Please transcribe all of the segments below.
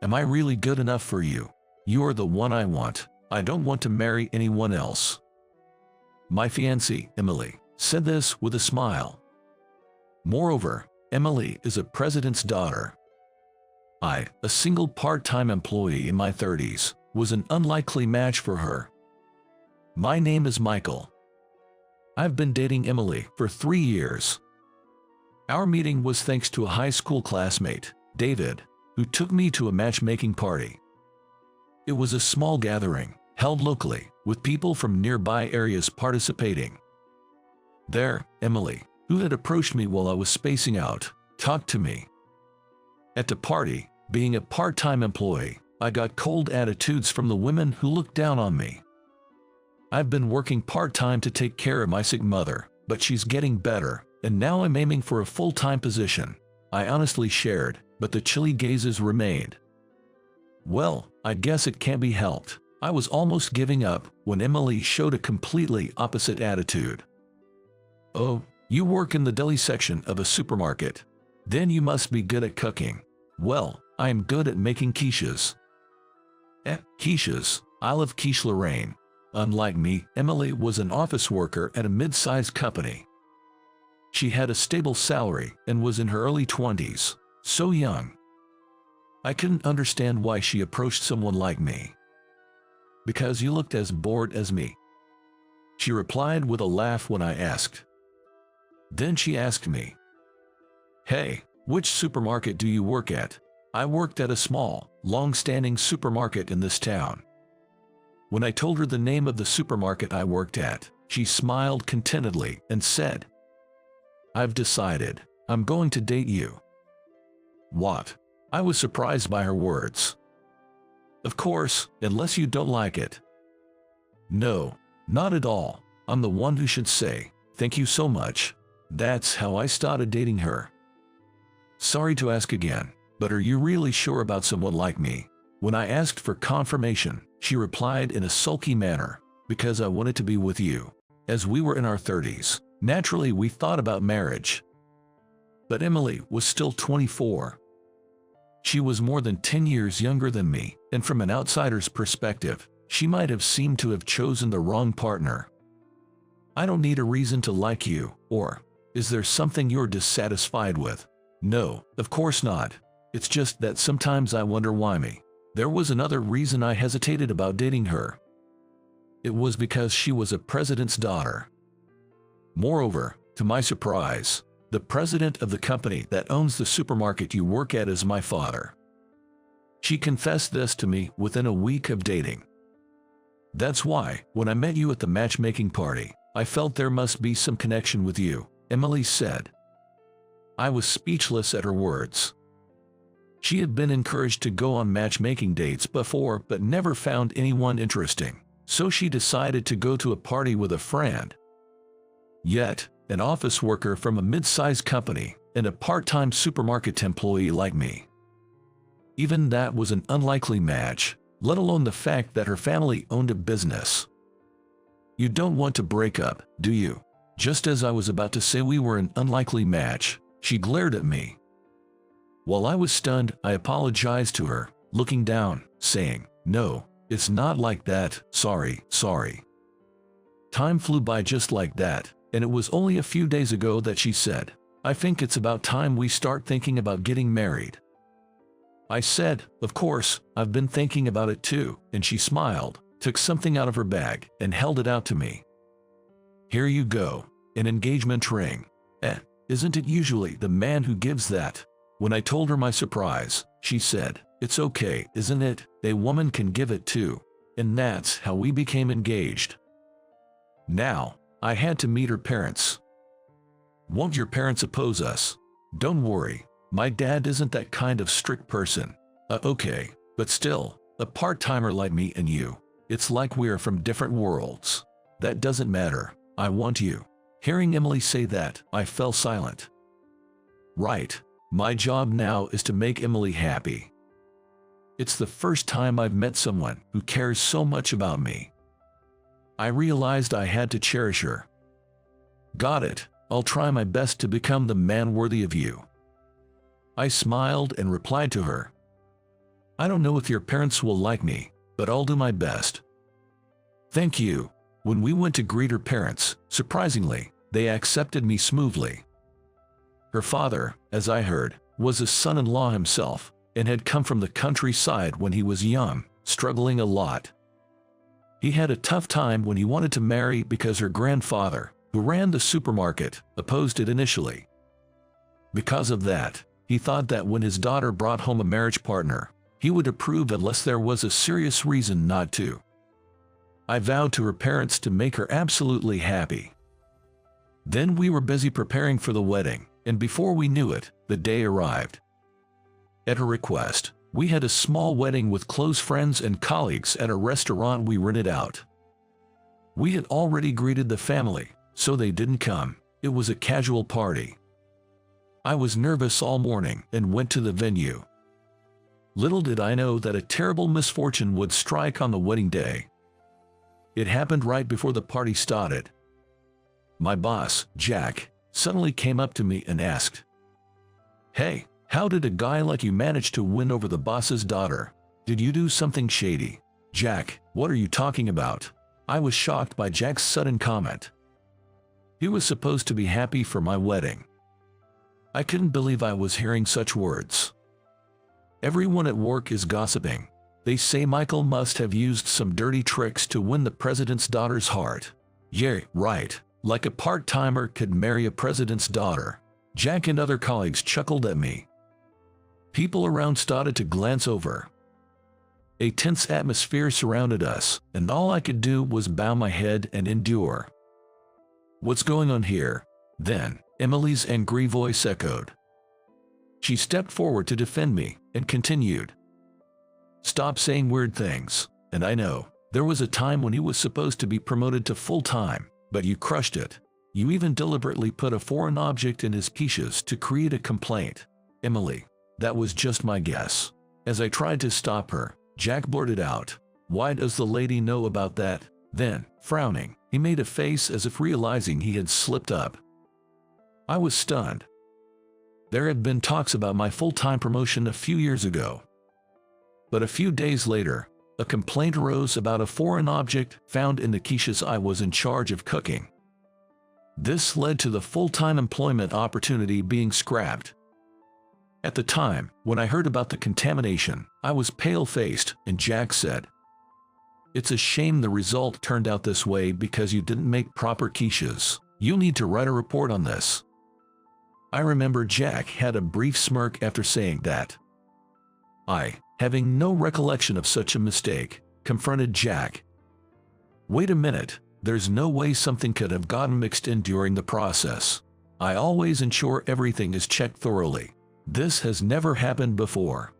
Am I really good enough for you? You are the one I want. I don't want to marry anyone else. My fiancée, Emily, said this with a smile. Moreover, Emily is a president's daughter. I, a single part-time employee in my 30s, was an unlikely match for her. My name is Michael. I've been dating Emily for 3 years. Our meeting was thanks to a high school classmate, David, who took me to a matchmaking party. It was a small gathering, held locally, with people from nearby areas participating. There, Emily, who had approached me while I was spacing out, talked to me. At the party, being a part-time employee, I got cold attitudes from the women who looked down on me. I've been working part-time to take care of my sick mother, but she's getting better, and now I'm aiming for a full-time position. I honestly shared, but the chilly gazes remained. Well, I guess it can't be helped. I was almost giving up when Emily showed a completely opposite attitude. Oh, you work in the deli section of a supermarket. Then you must be good at cooking. Well, I am good at making quiches. Quiches. I love quiche Lorraine. Unlike me, Emily was an office worker at a mid-sized company. She had a stable salary and was in her early 20s, so young. I couldn't understand why she approached someone like me. Because you looked as bored as me, she replied with a laugh when I asked. Then she asked me, "Hey, which supermarket do you work at?" I worked at a small, long-standing supermarket in this town. When I told her the name of the supermarket I worked at, she smiled contentedly and said, "I've decided. I'm going to date you." What? I was surprised by her words. Of course, unless you don't like it. No, not at all. I'm the one who should say, "Thank you so much." That's how I started dating her. Sorry to ask again, but are you really sure about someone like me? When I asked for confirmation, she replied in a sulky manner, "Because I wanted to be with you." As we were in our 30s, naturally we thought about marriage. But Emily was still 24. She was more than 10 years younger than me, and from an outsider's perspective, she might have seemed to have chosen the wrong partner. I don't need a reason to like you, or, is there something you're dissatisfied with? No, of course not. It's just that sometimes I wonder why me. There was another reason I hesitated about dating her. It was because she was a president's daughter. Moreover, to my surprise, the president of the company that owns the supermarket you work at is my father. She confessed this to me within a week of dating. That's why, when I met you at the matchmaking party, I felt there must be some connection with you, Emily said. I was speechless at her words. She had been encouraged to go on matchmaking dates before but never found anyone interesting, so she decided to go to a party with a friend. Yet, an office worker from a mid-sized company and a part-time supermarket employee like me. Even that was an unlikely match, let alone the fact that her family owned a business. You don't want to break up, do you? Just as I was about to say we were an unlikely match, she glared at me. While I was stunned, I apologized to her, looking down, saying, "No, it's not like that, sorry. Time flew by just like that, and it was only a few days ago that she said, "I think it's about time we start thinking about getting married." I said, "Of course, I've been thinking about it too," and she smiled, took something out of her bag, and held it out to me. "Here you go, an engagement ring. Isn't it usually the man who gives that?" When I told her my surprise, she said, "It's okay, isn't it? A woman can give it too." And that's how we became engaged. Now, I had to meet her parents. "Won't your parents oppose us?" "Don't worry, my dad isn't that kind of strict person." Okay, but still, a part-timer like me and you, it's like we're from different worlds. That doesn't matter, I want you. Hearing Emily say that, I fell silent. Right, my job now is to make Emily happy. It's the first time I've met someone who cares so much about me. I realized I had to cherish her. Got it, I'll try my best to become the man worthy of you. I smiled and replied to her. I don't know if your parents will like me, but I'll do my best." "Thank you." When we went to greet her parents, surprisingly, they accepted me smoothly. Her father, as I heard, was a son-in-law himself, and had come from the countryside when he was young, struggling a lot. He had a tough time when he wanted to marry because her grandfather, who ran the supermarket, opposed it initially. Because of that, he thought that when his daughter brought home a marriage partner, he would approve unless there was a serious reason not to. I vowed to her parents to make her absolutely happy. Then we were busy preparing for the wedding, and before we knew it, the day arrived. At her request, we had a small wedding with close friends and colleagues at a restaurant we rented out. We had already greeted the family, so they didn't come. It was a casual party. I was nervous all morning and went to the venue. Little did I know that a terrible misfortune would strike on the wedding day. It happened right before the party started. My boss, Jack, suddenly came up to me and asked, "Hey, how did a guy like you manage to win over the boss's daughter? Did you do something shady?" "Jack, what are you talking about?" I was shocked by Jack's sudden comment. He was supposed to be happy for my wedding. I couldn't believe I was hearing such words. "Everyone at work is gossiping. They say Michael must have used some dirty tricks to win the president's daughter's heart." "Yeah, right. Like a part-timer could marry a president's daughter." Jack and other colleagues chuckled at me. People around started to glance over. A tense atmosphere surrounded us, and all I could do was bow my head and endure. "What's going on here?" Then, Emily's angry voice echoed. She stepped forward to defend me and continued, "Stop saying weird things. And I know, there was a time when he was supposed to be promoted to full-time, but you crushed it. You even deliberately put a foreign object in his quiches to create a complaint." "Emily, that was just my guess." As I tried to stop her, Jack blurted out, "Why does the lady know about that?" Then, frowning, he made a face as if realizing he had slipped up. I was stunned. There had been talks about my full-time promotion a few years ago. But a few days later, a complaint arose about a foreign object found in the quiches I was in charge of cooking. This led to the full-time employment opportunity being scrapped. At the time, when I heard about the contamination, I was pale-faced, and Jack said, "It's a shame the result turned out this way because you didn't make proper quiches. You'll need to write a report on this." I remember Jack had a brief smirk after saying that. I, having no recollection of such a mistake, confronted Jack. "Wait a minute, there's no way something could have gotten mixed in during the process. I always ensure everything is checked thoroughly. This has never happened before."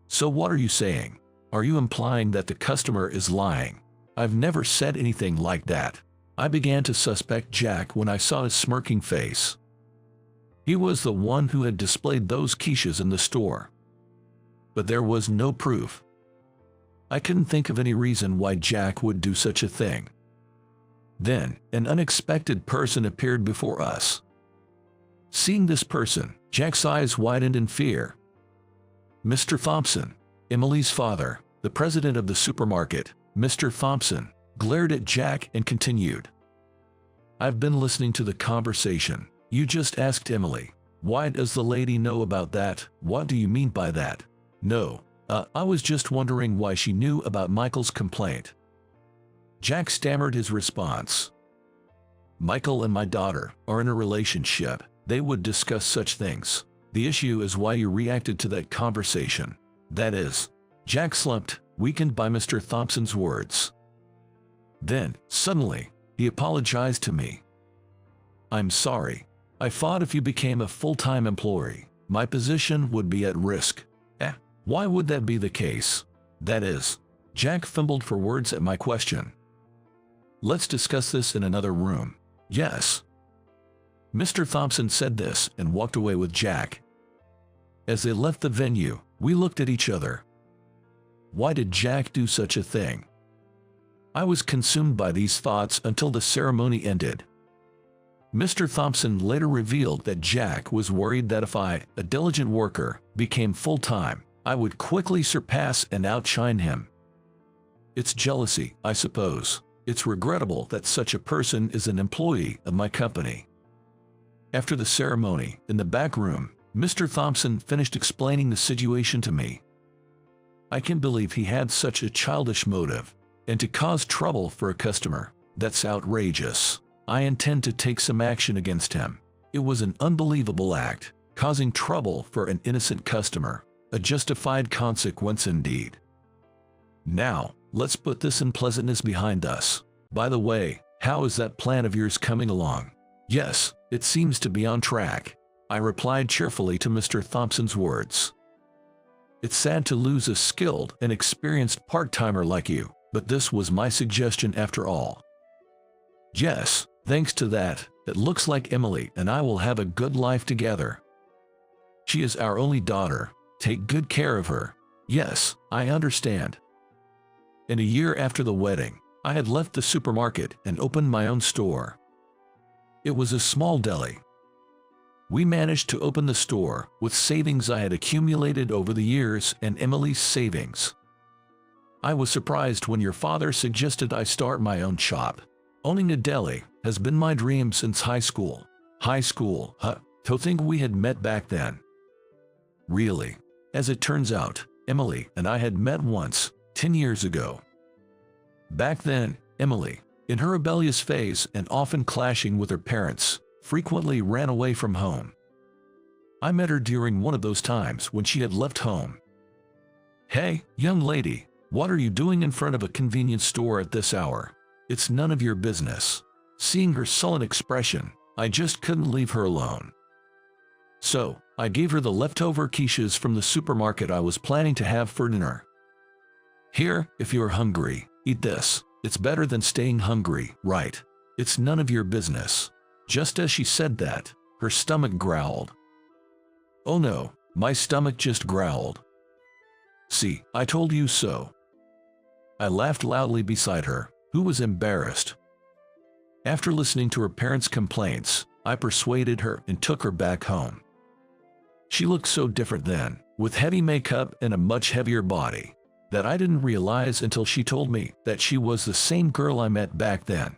"So what are you saying? Are you implying that the customer is lying?" "I've never said anything like that." I began to suspect Jack when I saw his smirking face. He was the one who had displayed those quiches in the store. But there was no proof. I couldn't think of any reason why Jack would do such a thing. Then, an unexpected person appeared before us. Seeing this person, Jack's eyes widened in fear. Mr. Thompson, Emily's father, the president of the supermarket, Mr. Thompson, glared at Jack and continued, "I've been listening to the conversation. You just asked Emily, why does the lady know about that? What do you mean by that?" "No, I was just wondering why she knew about Michael's complaint." Jack stammered his response. "Michael and my daughter are in a relationship. They would discuss such things. The issue is why you reacted to that conversation. That is." Jack slumped, weakened by Mr. Thompson's words. Then, suddenly, he apologized to me. "I'm sorry. I thought if you became a full-time employee, my position would be at risk." Why would that be the case? That is, Jack fumbled for words at my question. "Let's discuss this in another room." "Yes." Mr. Thompson said this and walked away with Jack. As they left the venue, we looked at each other. Why did Jack do such a thing? I was consumed by these thoughts until the ceremony ended. Mr. Thompson later revealed that Jack was worried that if I, a diligent worker, became full-time, I would quickly surpass and outshine him. It's jealousy, I suppose. It's regrettable that such a person is an employee of my company. After the ceremony, in the back room, Mr. Thompson finished explaining the situation to me. I can't believe he had such a childish motive, and to cause trouble for a customer. That's outrageous. I intend to take some action against him. It was an unbelievable act, causing trouble for an innocent customer. A justified consequence indeed. Now, let's put this unpleasantness behind us. By the way, how is that plan of yours coming along? Yes, it seems to be on track, I replied cheerfully to Mr. Thompson's words. It's sad to lose a skilled and experienced part-timer like you, but this was my suggestion after all. Yes, thanks to that, it looks like Emily and I will have a good life together. She is our only daughter. Take good care of her. Yes, I understand. And a year after the wedding, I had left the supermarket and opened my own store. It was a small deli. We managed to open the store with savings I had accumulated over the years and Emily's savings. I was surprised when your father suggested I start my own shop. Owning a deli has been my dream since high school. High school, huh? To think we had met back then. Really? As it turns out, Emily and I had met once, 10 years ago. Back then, Emily, in her rebellious phase and often clashing with her parents, frequently ran away from home. I met her during one of those times when she had left home. Hey, young lady, what are you doing in front of a convenience store at this hour? It's none of your business. Seeing her sullen expression, I just couldn't leave her alone. So, I gave her the leftover quiches from the supermarket I was planning to have for dinner. Here, if you're hungry, eat this. It's better than staying hungry, right? It's none of your business. Just as she said that, her stomach growled. Oh no, my stomach just growled. See, I told you so. I laughed loudly beside her, who was embarrassed. After listening to her parents' complaints, I persuaded her and took her back home. She looked so different then, with heavy makeup and a much heavier body, that I didn't realize until she told me that she was the same girl I met back then.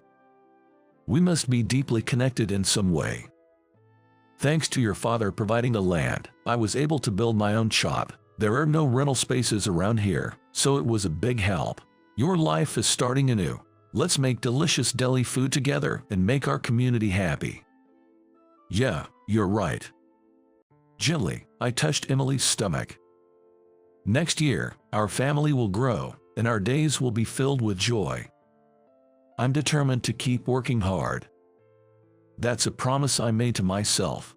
We must be deeply connected in some way. Thanks to your father providing the land, I was able to build my own shop. There are no rental spaces around here, so it was a big help. Your life is starting anew. Let's make delicious deli food together and make our community happy. Yeah, you're right. Gently, I touched Emily's stomach. Next year, our family will grow, and our days will be filled with joy. I'm determined to keep working hard. That's a promise I made to myself.